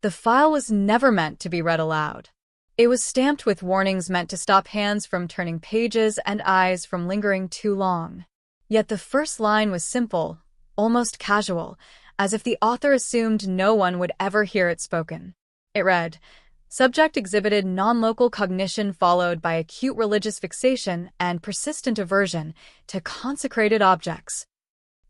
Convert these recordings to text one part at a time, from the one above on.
The file was never meant to be read aloud. It was stamped with warnings meant to stop hands from turning pages and eyes from lingering too long. Yet the first line was simple, almost casual, as if the author assumed no one would ever hear it spoken. It read, "Subject exhibited non-local cognition followed by acute religious fixation and persistent aversion to consecrated objects."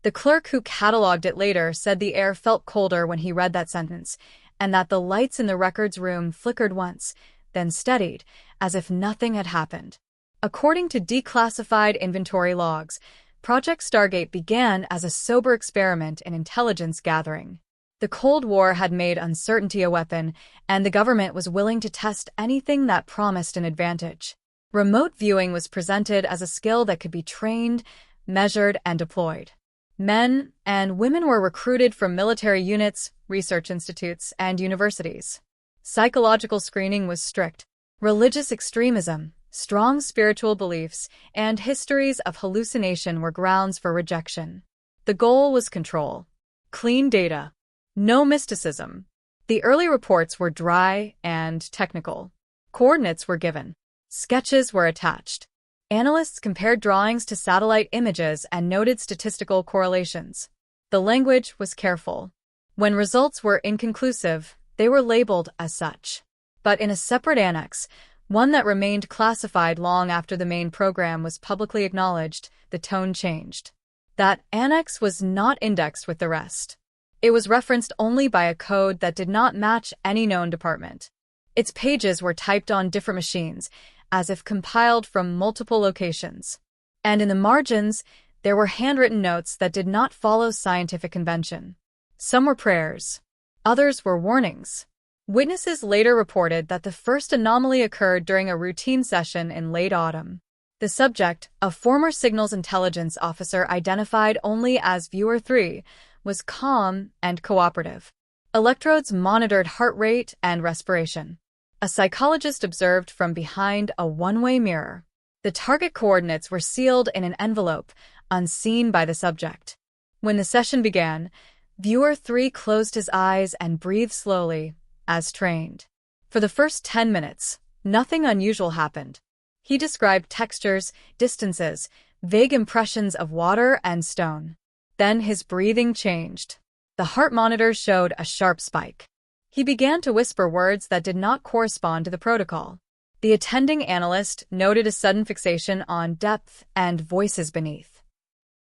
The clerk who catalogued it later said the air felt colder when he read that sentence, and that the lights in the records room flickered once, then steadied, as if nothing had happened. According to declassified inventory logs, Project Stargate began as a sober experiment in intelligence gathering. The Cold War had made uncertainty a weapon, and the government was willing to test anything that promised an advantage. Remote viewing was presented as a skill that could be trained, measured, and deployed. Men and women were recruited from military units, research institutes, and universities. Psychological screening was strict. Religious extremism, strong spiritual beliefs, and histories of hallucination were grounds for rejection. The goal was control. Clean data. No mysticism. The early reports were dry and technical. Coordinates were given. Sketches were attached. Analysts compared drawings to satellite images and noted statistical correlations. The language was careful. When results were inconclusive, they were labeled as such. But in a separate annex, one that remained classified long after the main program was publicly acknowledged, the tone changed. That annex was not indexed with the rest. It was referenced only by a code that did not match any known department. Its pages were typed on different machines, as if compiled from multiple locations. And in the margins, there were handwritten notes that did not follow scientific convention. Some were prayers. Others were warnings. Witnesses later reported that the first anomaly occurred during a routine session in late autumn. The subject, a former signals intelligence officer identified only as Viewer 3, was calm and cooperative. Electrodes monitored heart rate and respiration. A psychologist observed from behind a one-way mirror. The target coordinates were sealed in an envelope, unseen by the subject. When the session began, Viewer 3 closed his eyes and breathed slowly, as trained. For the first 10 minutes, nothing unusual happened. He described textures, distances, vague impressions of water and stone. Then his breathing changed. The heart monitor showed a sharp spike. He began to whisper words that did not correspond to the protocol. The attending analyst noted a sudden fixation on depth and voices beneath.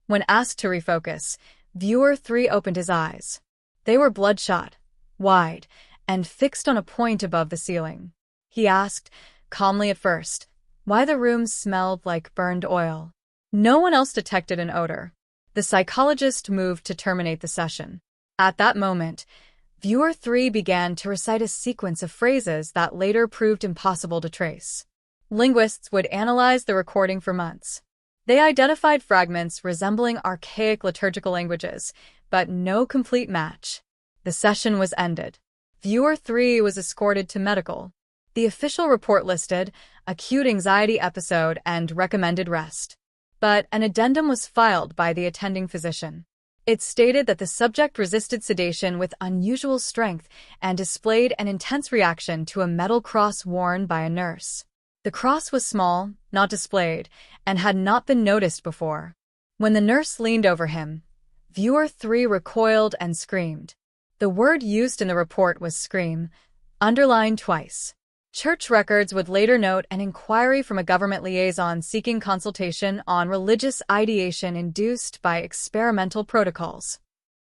When asked to refocus, Viewer 3 opened his eyes. They were bloodshot, wide, and fixed on a point above the ceiling. He asked, calmly at first, why the room smelled like burned oil. No one else detected an odor. The psychologist moved to terminate the session. At that moment, Viewer 3 began to recite a sequence of phrases that later proved impossible to trace. Linguists would analyze the recording for months. They identified fragments resembling archaic liturgical languages, but no complete match. The session was ended. Viewer 3 was escorted to medical. The official report listed acute anxiety episode and recommended rest. But an addendum was filed by the attending physician. It stated that the subject resisted sedation with unusual strength and displayed an intense reaction to a metal cross worn by a nurse. The cross was small, not displayed, and had not been noticed before. When the nurse leaned over him, Viewer 3 recoiled and screamed. The word used in the report was scream, underlined twice. Church records would later note an inquiry from a government liaison seeking consultation on religious ideation induced by experimental protocols.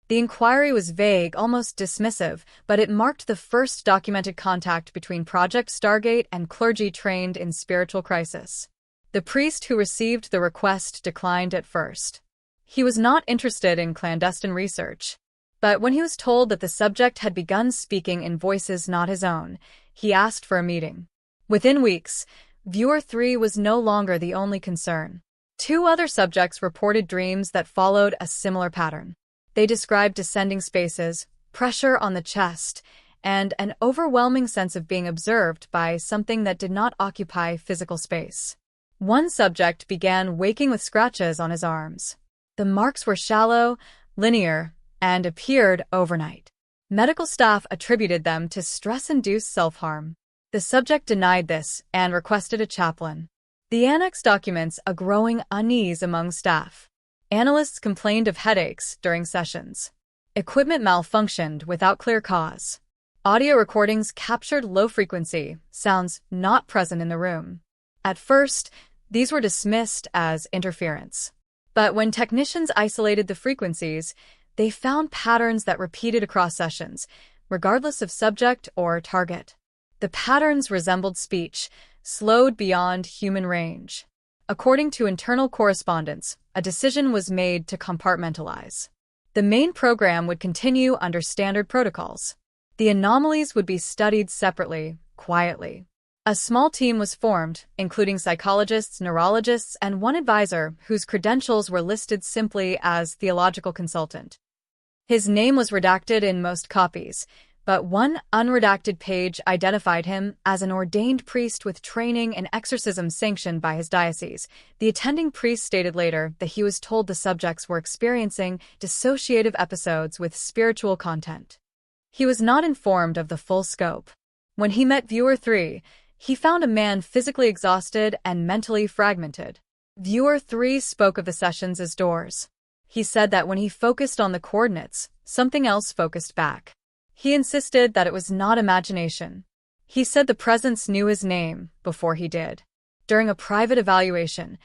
The inquiry was vague, almost dismissive, but it marked the first documented contact between Project Stargate and clergy trained in spiritual crisis. The priest who received the request declined at first. He was not interested in clandestine research. But when he was told that the subject had begun speaking in voices not his own, he asked for a meeting. Within weeks, Viewer 3 was no longer the only concern. 2 other subjects reported dreams that followed a similar pattern. They described descending spaces, pressure on the chest, and an overwhelming sense of being observed by something that did not occupy physical space. One subject began waking with scratches on his arms. The marks were shallow, linear, and appeared overnight. Medical staff attributed them to stress-induced self-harm. The subject denied this and requested a chaplain. The annex documents a growing unease among staff. Analysts complained of headaches during sessions. Equipment malfunctioned without clear cause. Audio recordings captured low-frequency sounds not present in the room. At first, these were dismissed as interference. But when technicians isolated the frequencies, they found patterns that repeated across sessions, regardless of subject or target. The patterns resembled speech, slowed beyond human range. According to internal correspondence, a decision was made to compartmentalize. The main program would continue under standard protocols. The anomalies would be studied separately, quietly. A small team was formed, including psychologists, neurologists, and one advisor whose credentials were listed simply as theological consultant. His name was redacted in most copies, but one unredacted page identified him as an ordained priest with training in exorcism sanctioned by his diocese. The attending priest stated later that he was told the subjects were experiencing dissociative episodes with spiritual content. He was not informed of the full scope. When he met Viewer 3, he found a man physically exhausted and mentally fragmented. Viewer 3 spoke of the sessions as doors. He said that when he focused on the coordinates, something else focused back. He insisted that it was not imagination. He said the presence knew his name before he did. During a private evaluation,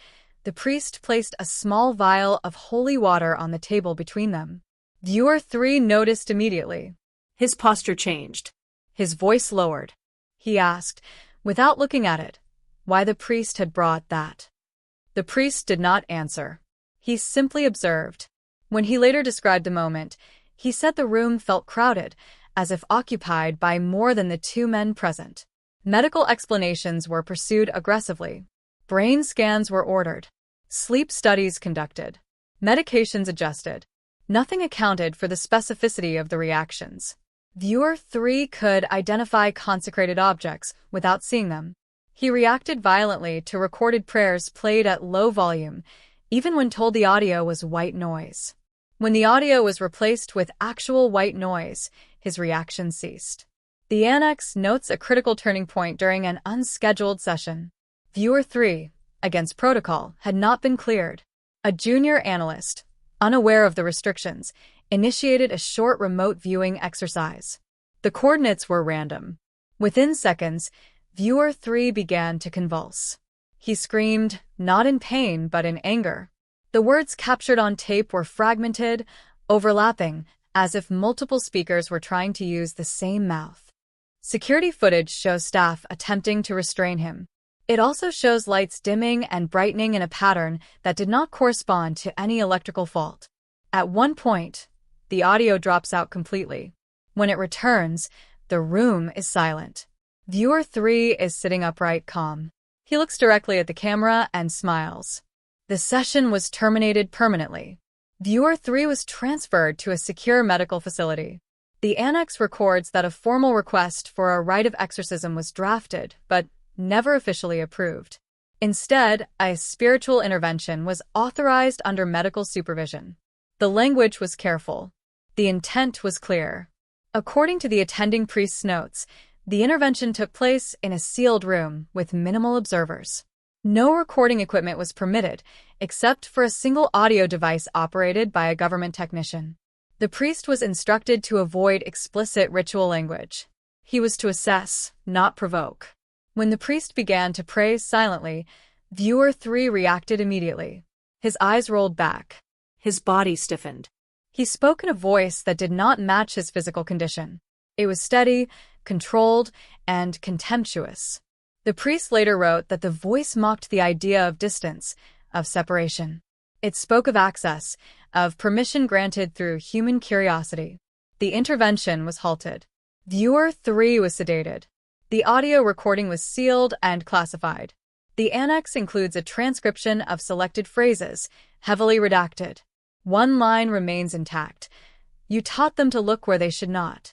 the priest placed a small vial of holy water on the table between them. Viewer 3 noticed immediately. His posture changed. His voice lowered. He asked, without looking at it, why the priest had brought that. The priest did not answer. He simply observed. When he later described the moment, he said the room felt crowded, as if occupied by more than the two men present. Medical explanations were pursued aggressively. Brain scans were ordered. Sleep studies conducted. Medications adjusted. Nothing accounted for the specificity of the reactions. Viewer 3 could identify consecrated objects without seeing them. He reacted violently to recorded prayers played at low volume, even when told the audio was white noise. When the audio was replaced with actual white noise, his reaction ceased. The annex notes a critical turning point during an unscheduled session. Viewer 3, against protocol, had not been cleared. A junior analyst, unaware of the restrictions, initiated a short remote viewing exercise. The coordinates were random. Within seconds, Viewer 3 began to convulse. He screamed, not in pain but in anger. The words captured on tape were fragmented, overlapping, as if multiple speakers were trying to use the same mouth. Security footage shows staff attempting to restrain him. It also shows lights dimming and brightening in a pattern that did not correspond to any electrical fault. At one point, the audio drops out completely. When it returns, the room is silent. Viewer 3 is sitting upright, calm. He looks directly at the camera and smiles. The session was terminated permanently. Viewer 3 was transferred to a secure medical facility. The annex records that a formal request for a rite of exorcism was drafted, but never officially approved. Instead, a spiritual intervention was authorized under medical supervision. The language was careful. The intent was clear. According to the attending priest's notes, the intervention took place in a sealed room with minimal observers. No recording equipment was permitted, except for a single audio device operated by a government technician. The priest was instructed to avoid explicit ritual language. He was to assess, not provoke. When the priest began to pray silently, Viewer 3 reacted immediately. His eyes rolled back. His body stiffened. He spoke in a voice that did not match his physical condition. It was steady, controlled, and contemptuous. The priest later wrote that the voice mocked the idea of distance, of separation. It spoke of access, of permission granted through human curiosity. The intervention was halted. Viewer 3 was sedated. The audio recording was sealed and classified. The annex includes a transcription of selected phrases, heavily redacted. One line remains intact. You taught them to look where they should not.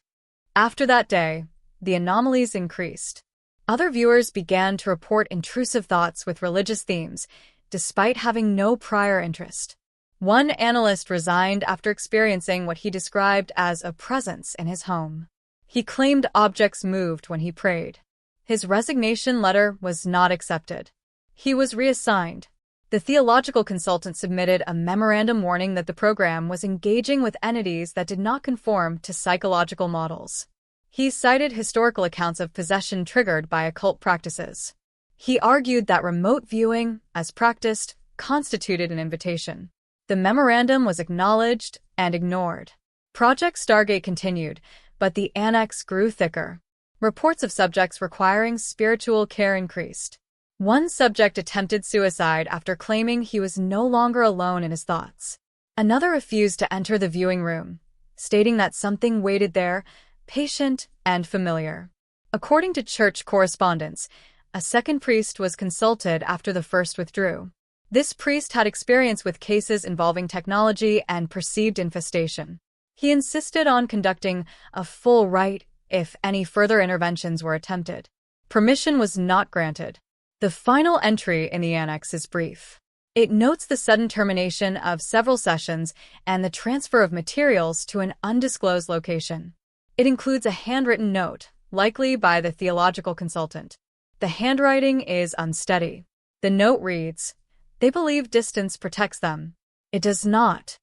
After that day, the anomalies increased. Other viewers began to report intrusive thoughts with religious themes, despite having no prior interest. One analyst resigned after experiencing what he described as a presence in his home. He claimed objects moved when he prayed. His resignation letter was not accepted. He was reassigned. The theological consultant submitted a memorandum warning that the program was engaging with entities that did not conform to psychological models. He cited historical accounts of possession triggered by occult practices. He argued that remote viewing, as practiced, constituted an invitation. The memorandum was acknowledged and ignored. Project Stargate continued, but the annex grew thicker. Reports of subjects requiring spiritual care increased. One subject attempted suicide after claiming he was no longer alone in his thoughts. Another refused to enter the viewing room, stating that something waited there, patient and familiar. According to church correspondence, a second priest was consulted after the first withdrew. This priest had experience with cases involving technology and perceived infestation. He insisted on conducting a full rite if any further interventions were attempted. Permission was not granted. The final entry in the annex is brief. It notes the sudden termination of several sessions and the transfer of materials to an undisclosed location. It includes a handwritten note, likely by the theological consultant. The handwriting is unsteady. The note reads, "They believe distance protects them. It does not."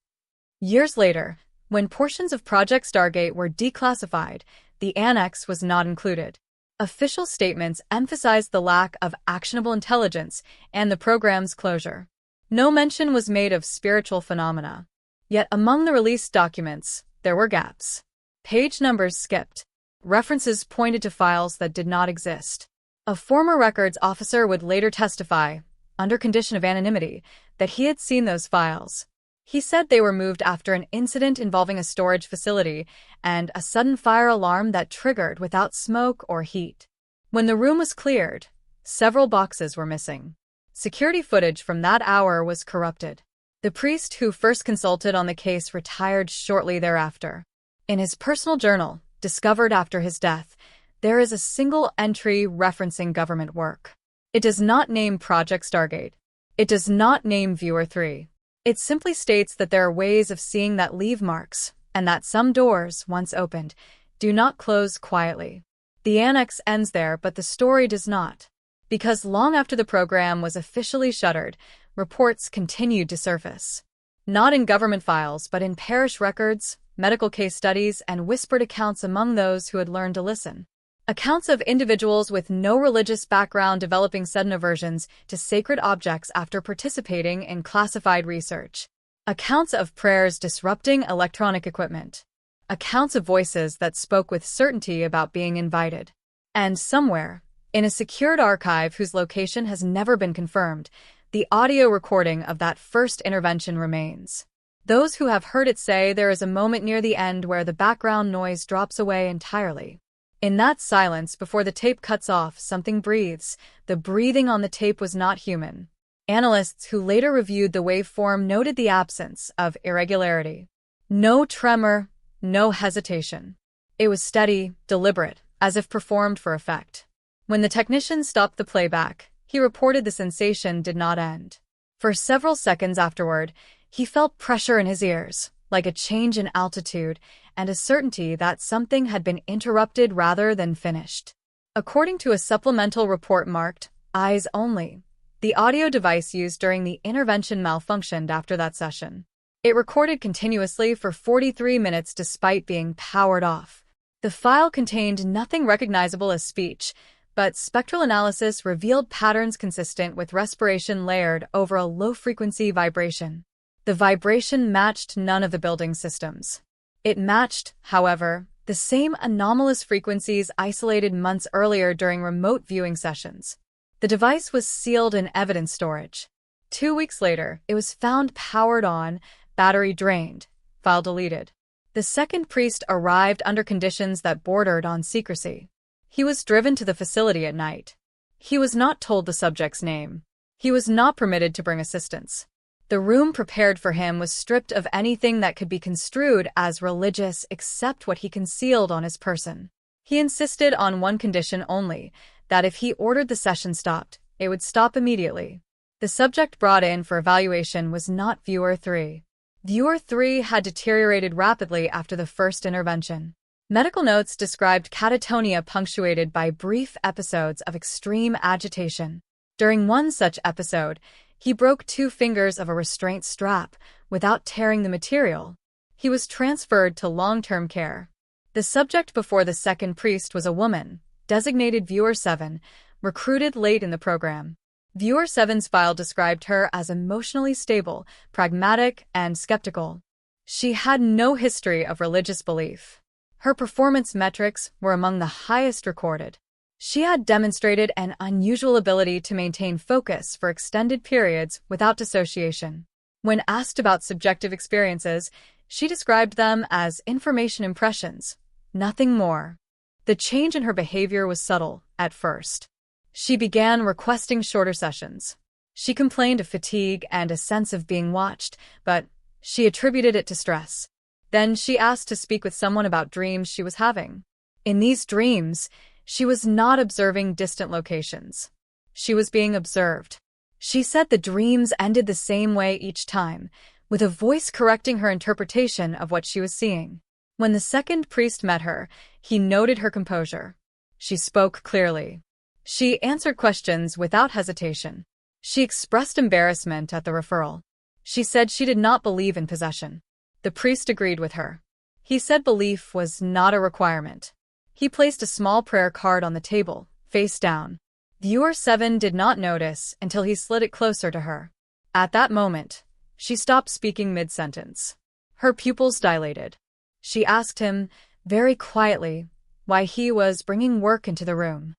Years later, when portions of Project Stargate were declassified, the annex was not included. Official statements emphasized the lack of actionable intelligence and the program's closure. No mention was made of spiritual phenomena. Yet among the released documents, there were gaps. Page numbers skipped. References pointed to files that did not exist. A former records officer would later testify, under condition of anonymity, that he had seen those files. He said they were moved after an incident involving a storage facility and a sudden fire alarm that triggered without smoke or heat. When the room was cleared, several boxes were missing. Security footage from that hour was corrupted. The priest who first consulted on the case retired shortly thereafter. In his personal journal, discovered after his death, there is a single entry referencing government work. It does not name Project Stargate. It does not name Viewer 3. It simply states that there are ways of seeing that leave marks, and that some doors, once opened, do not close quietly. The annex ends there, but the story does not. Because long after the program was officially shuttered, reports continued to surface. Not in government files, but in parish records, medical case studies, and whispered accounts among those who had learned to listen. Accounts of individuals with no religious background developing sudden aversions to sacred objects after participating in classified research. Accounts of prayers disrupting electronic equipment. Accounts of voices that spoke with certainty about being invited. And somewhere, in a secured archive whose location has never been confirmed, the audio recording of that first intervention remains. Those who have heard it say there is a moment near the end where the background noise drops away entirely. In that silence before the tape cuts off, something breathes. The breathing on the tape was not human. Analysts who later reviewed the waveform noted the absence of irregularity. No tremor, no hesitation. It was steady, deliberate, as if performed for effect. When the technician stopped the playback, he reported the sensation did not end. For several seconds afterward, he felt pressure in his ears, like a change in altitude, and a certainty that something had been interrupted rather than finished. According to a supplemental report marked, "Eyes Only," the audio device used during the intervention malfunctioned after that session. It recorded continuously for 43 minutes despite being powered off. The file contained nothing recognizable as speech, but spectral analysis revealed patterns consistent with respiration layered over a low-frequency vibration. The vibration matched none of the building systems. It matched, however, the same anomalous frequencies isolated months earlier during remote viewing sessions. The device was sealed in evidence storage. 2 weeks later, it was found powered on, battery drained, file deleted. The second priest arrived under conditions that bordered on secrecy. He was driven to the facility at night. He was not told the subject's name. He was not permitted to bring assistance. The room prepared for him was stripped of anything that could be construed as religious except what he concealed on his person. He insisted on one condition only, that if he ordered the session stopped, it would stop immediately. The subject brought in for evaluation was not viewer 3. Viewer 3 had deteriorated rapidly after the first intervention. Medical notes described catatonia punctuated by brief episodes of extreme agitation. During one such episode, he broke 2 fingers of a restraint strap without tearing the material. He was transferred to long-term care. The subject before the second priest was a woman, designated Viewer 7, recruited late in the program. Viewer 7's file described her as emotionally stable, pragmatic, and skeptical. She had no history of religious belief. Her performance metrics were among the highest recorded. She had demonstrated an unusual ability to maintain focus for extended periods without dissociation. When asked about subjective experiences, she described them as information impressions, nothing more. The change in her behavior was subtle at first. She began requesting shorter sessions. She complained of fatigue and a sense of being watched, but she attributed it to stress. Then she asked to speak with someone about dreams she was having. In these dreams, she was not observing distant locations. She was being observed. She said the dreams ended the same way each time, with a voice correcting her interpretation of what she was seeing. When the second priest met her, he noted her composure. She spoke clearly. She answered questions without hesitation. She expressed embarrassment at the referral. She said she did not believe in possession. The priest agreed with her. He said belief was not a requirement. He placed a small prayer card on the table, face down. Viewer 7 did not notice until he slid it closer to her. At that moment, she stopped speaking mid-sentence. Her pupils dilated. She asked him, very quietly, why he was bringing work into the room.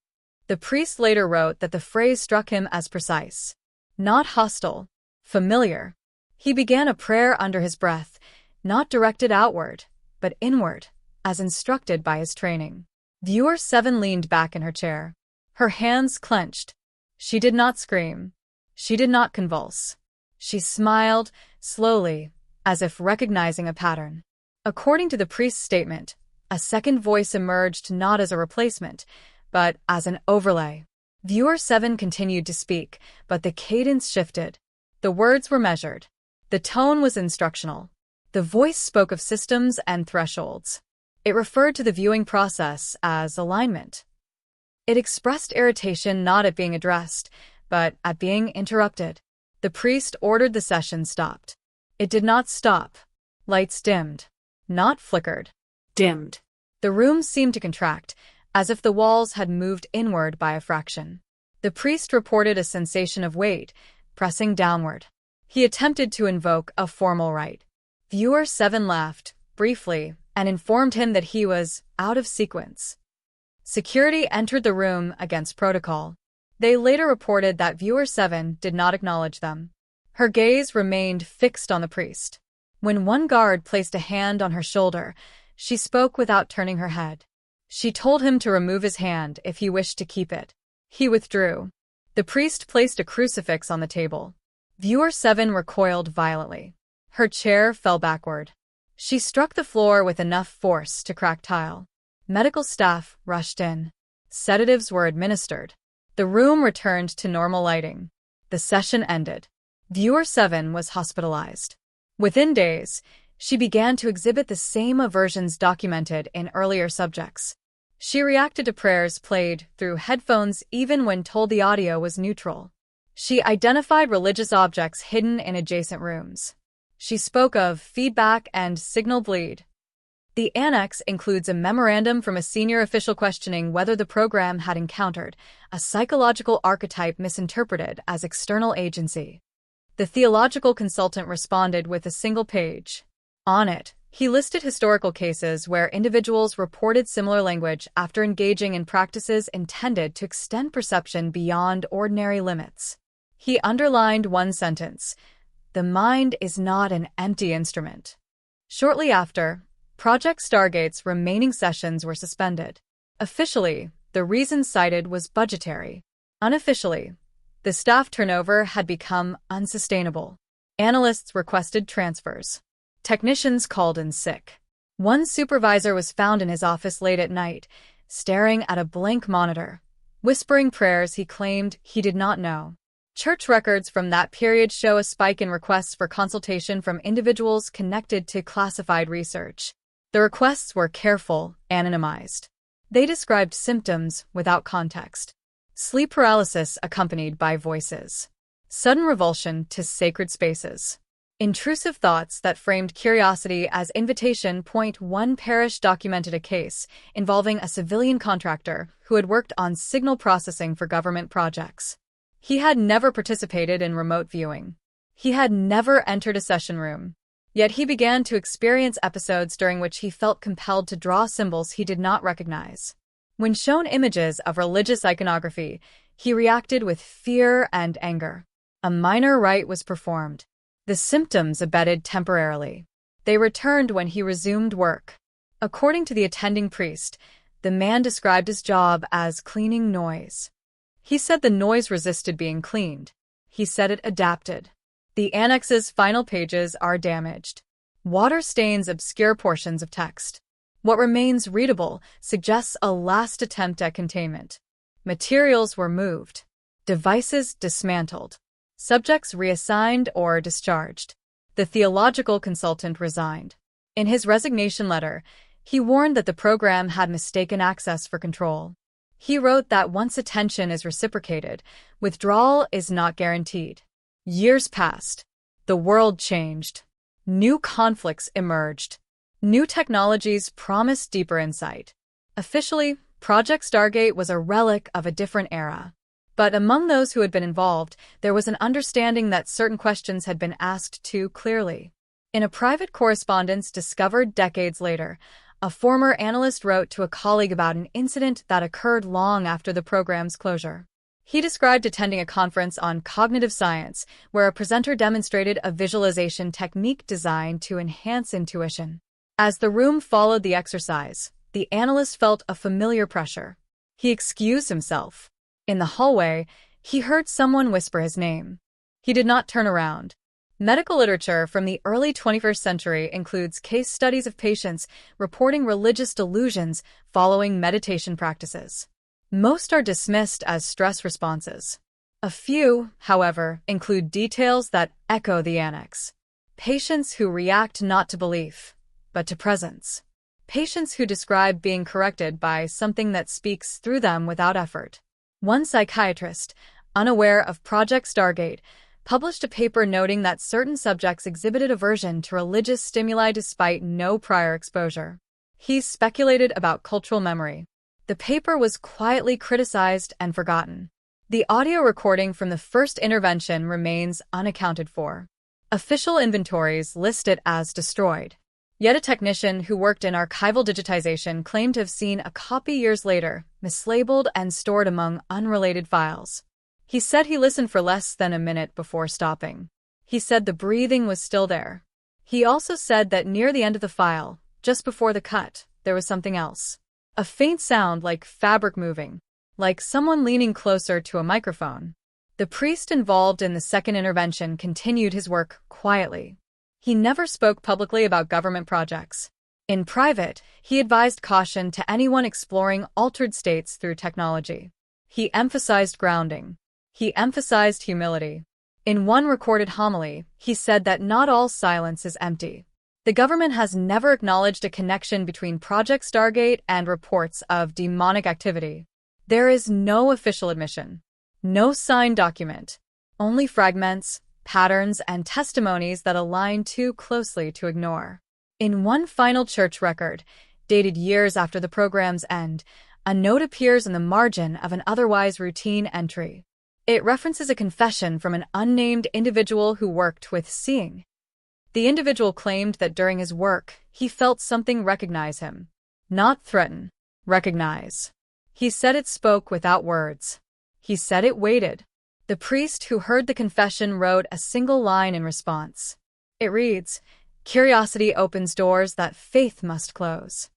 The priest later wrote that the phrase struck him as precise, not hostile, familiar. He began a prayer under his breath, not directed outward, but inward, as instructed by his training. Viewer 7 leaned back in her chair. Her hands clenched. She did not scream. She did not convulse. She smiled, slowly, as if recognizing a pattern. According to the priest's statement, a second voice emerged not as a replacement, but as an overlay. Viewer 7 continued to speak, but the cadence shifted. The words were measured. The tone was instructional. The voice spoke of systems and thresholds. It referred to the viewing process as alignment. It expressed irritation not at being addressed, but at being interrupted. The priest ordered the session stopped. It did not stop. Lights dimmed. Not flickered. Dimmed. The room seemed to contract, as if the walls had moved inward by a fraction. The priest reported a sensation of weight, pressing downward. He attempted to invoke a formal rite. Viewer 7 laughed, briefly, and informed him that he was out of sequence. Security entered the room against protocol. They later reported that Viewer 7 did not acknowledge them. Her gaze remained fixed on the priest. When one guard placed a hand on her shoulder, she spoke without turning her head. She told him to remove his hand if he wished to keep it. He withdrew. The priest placed a crucifix on the table. Viewer 7 recoiled violently. Her chair fell backward. She struck the floor with enough force to crack tile. Medical staff rushed in. Sedatives were administered. The room returned to normal lighting. The session ended. Viewer 7 was hospitalized. Within days, she began to exhibit the same aversions documented in earlier subjects. She reacted to prayers played through headphones even when told the audio was neutral. She identified religious objects hidden in adjacent rooms. She spoke of feedback and signal bleed. The annex includes a memorandum from a senior official questioning whether the program had encountered a psychological archetype misinterpreted as external agency. The theological consultant responded with a single page. On it, he listed historical cases where individuals reported similar language after engaging in practices intended to extend perception beyond ordinary limits. He underlined one sentence: "The mind is not an empty instrument." Shortly after, Project Stargate's remaining sessions were suspended. Officially, the reason cited was budgetary. Unofficially, the staff turnover had become unsustainable. Analysts requested transfers. Technicians called in sick. One supervisor was found in his office late at night, staring at a blank monitor, whispering prayers he claimed he did not know. Church records from that period show a spike in requests for consultation from individuals connected to classified research. The requests were careful, anonymized. They described symptoms without context. Sleep paralysis accompanied by voices. Sudden revulsion to sacred spaces. Intrusive thoughts that framed curiosity as invitation. One parish documented a case involving a civilian contractor who had worked on signal processing for government projects. He had never participated in remote viewing. He had never entered a session room. Yet he began to experience episodes during which he felt compelled to draw symbols he did not recognize. When shown images of religious iconography, he reacted with fear and anger. A minor rite was performed. The symptoms abated temporarily. They returned when he resumed work. According to the attending priest, the man described his job as cleaning noise. He said the noise resisted being cleaned. He said it adapted. The annex's final pages are damaged. Water stains obscure portions of text. What remains readable suggests a last attempt at containment. Materials were moved. Devices dismantled. Subjects reassigned or discharged. The theological consultant resigned. In his resignation letter, he warned that the program had mistaken access for control. He wrote that once attention is reciprocated, withdrawal is not guaranteed. Years passed. The world changed. New conflicts emerged. New technologies promised deeper insight. Officially, Project Stargate was a relic of a different era. But among those who had been involved, there was an understanding that certain questions had been asked too clearly. In a private correspondence discovered decades later, a former analyst wrote to a colleague about an incident that occurred long after the program's closure. He described attending a conference on cognitive science where a presenter demonstrated a visualization technique designed to enhance intuition. As the room followed the exercise, the analyst felt a familiar pressure. He excused himself. In the hallway, he heard someone whisper his name. He did not turn around. Medical literature from the early 21st century includes case studies of patients reporting religious delusions following meditation practices. Most are dismissed as stress responses. A few, however, include details that echo the annex. Patients who react not to belief, but to presence. Patients who describe being corrected by something that speaks through them without effort. One psychiatrist, unaware of Project Stargate, published a paper noting that certain subjects exhibited aversion to religious stimuli despite no prior exposure. He speculated about cultural memory. The paper was quietly criticized and forgotten. The audio recording from the first intervention remains unaccounted for. Official inventories list it as destroyed. Yet a technician who worked in archival digitization claimed to have seen a copy years later, mislabeled and stored among unrelated files. He said he listened for less than a minute before stopping. He said the breathing was still there. He also said that near the end of the file, just before the cut, there was something else. A faint sound like fabric moving, like someone leaning closer to a microphone. The priest involved in the second intervention continued his work quietly. He never spoke publicly about government projects. In private, he advised caution to anyone exploring altered states through technology. He emphasized grounding. He emphasized humility. In one recorded homily, he said that not all silence is empty. The government has never acknowledged a connection between Project Stargate and reports of demonic activity. There is no official admission. No signed document. Only fragments, patterns, and testimonies that align too closely to ignore. In one final church record, dated years after the program's end, a note appears in the margin of an otherwise routine entry. It references a confession from an unnamed individual who worked with seeing. The individual claimed that during his work, he felt something recognize him. Not threaten, recognize. He said it spoke without words. He said it waited. The priest who heard the confession wrote a single line in response. It reads, "Curiosity opens doors that faith must close."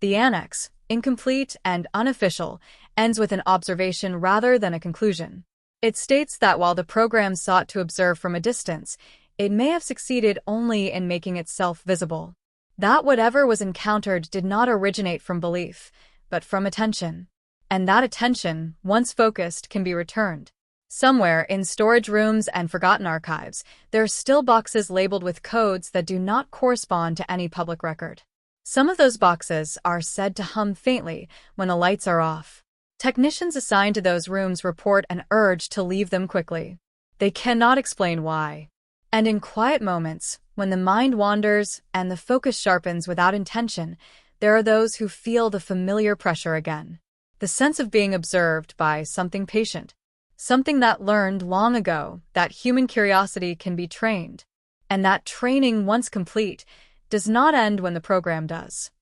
The annex, incomplete and unofficial, ends with an observation rather than a conclusion. It states that while the program sought to observe from a distance, it may have succeeded only in making itself visible. That whatever was encountered did not originate from belief, but from attention. And that attention, once focused, can be returned. Somewhere in storage rooms and forgotten archives, there are still boxes labeled with codes that do not correspond to any public record. Some of those boxes are said to hum faintly when the lights are off. Technicians assigned to those rooms report an urge to leave them quickly. They cannot explain why. And in quiet moments, when the mind wanders and the focus sharpens without intention, there are those who feel the familiar pressure again. The sense of being observed by something patient. Something that learned long ago that human curiosity can be trained. And that training, once complete, does not end when the program does.